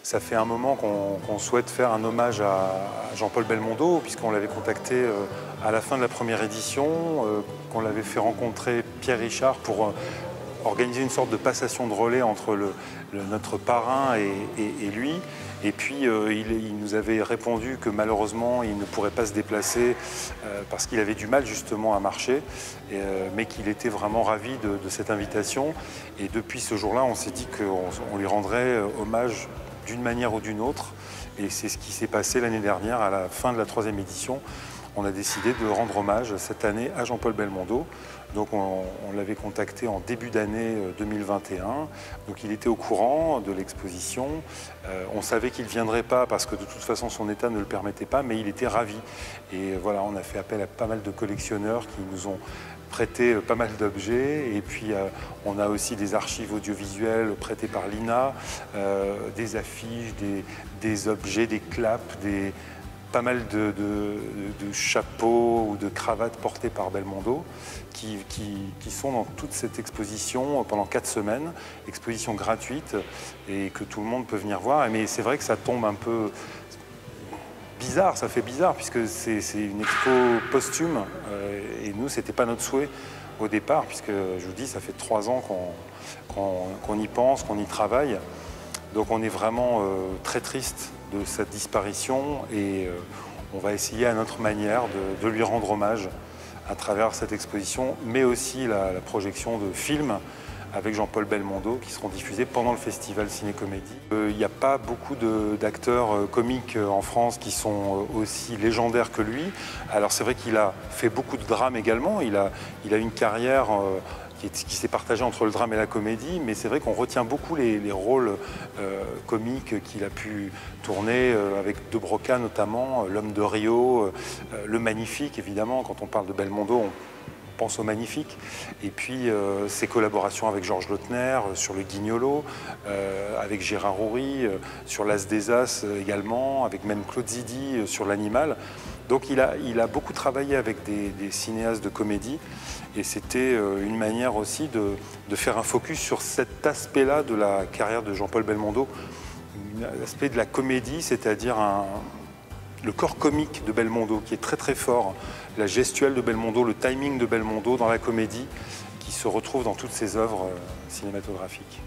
Ça fait un moment qu'on souhaite faire un hommage à Jean-Paul Belmondo, puisqu'on l'avait contacté à la fin de la première édition, qu'on l'avait fait rencontrer Pierre Richard pour organiser une sorte de passation de relais entre notre parrain et lui. Et puis il nous avait répondu que malheureusement il ne pourrait pas se déplacer parce qu'il avait du mal justement à marcher, mais qu'il était vraiment ravi de cette invitation. Et depuis ce jour-là, on s'est dit qu'on lui rendrait hommage d'une manière ou d'une autre. Et c'est ce qui s'est passé l'année dernière à la fin de la 3e édition. On a décidé de rendre hommage cette année à Jean-Paul Belmondo. Donc on l'avait contacté en début d'année 2021. Donc il était au courant de l'exposition. On savait qu'il ne viendrait pas parce que de toute façon son état ne le permettait pas, mais il était ravi. Et voilà, on a fait appel à pas mal de collectionneurs qui nous ont prêté pas mal d'objets. Et puis on a aussi des archives audiovisuelles prêtées par l'INA, des affiches, des objets, des claps, pas mal de chapeaux ou de cravates portées par Belmondo qui sont dans toute cette exposition pendant 4 semaines, exposition gratuite et que tout le monde peut venir voir. Mais c'est vrai que ça tombe un peu bizarre, ça fait bizarre puisque c'est une expo posthume et nous, c'était pas notre souhait au départ puisque, je vous dis, ça fait 3 ans qu'on y pense, qu'on y travaille. Donc on est vraiment très triste de cette disparition et on va essayer à notre manière de lui rendre hommage à travers cette exposition, mais aussi la projection de films avec Jean-Paul Belmondo qui seront diffusés pendant le festival Ciné-Comédie. Il n'y a pas beaucoup d'acteurs comiques en France qui sont aussi légendaires que lui. Alors c'est vrai qu'il a fait beaucoup de drames également, il a une carrière qui s'est partagé entre le drame et la comédie, mais c'est vrai qu'on retient beaucoup les rôles comiques qu'il a pu tourner avec De Broca notamment, L'Homme de Rio, Le Magnifique évidemment. Quand on parle de Belmondo, on pense au Magnifique. Et puis ses collaborations avec Georges Lautner sur Le Guignolo, avec Gérard Houry, sur L'As des As également, avec même Claude Zidi sur L'Animal. Donc il a beaucoup travaillé avec des cinéastes de comédie et c'était une manière aussi de faire un focus sur cet aspect-là de la carrière de Jean-Paul Belmondo, l'aspect de la comédie, c'est-à-dire le corps comique de Belmondo qui est très très fort, la gestuelle de Belmondo, le timing de Belmondo dans la comédie qui se retrouve dans toutes ses œuvres cinématographiques.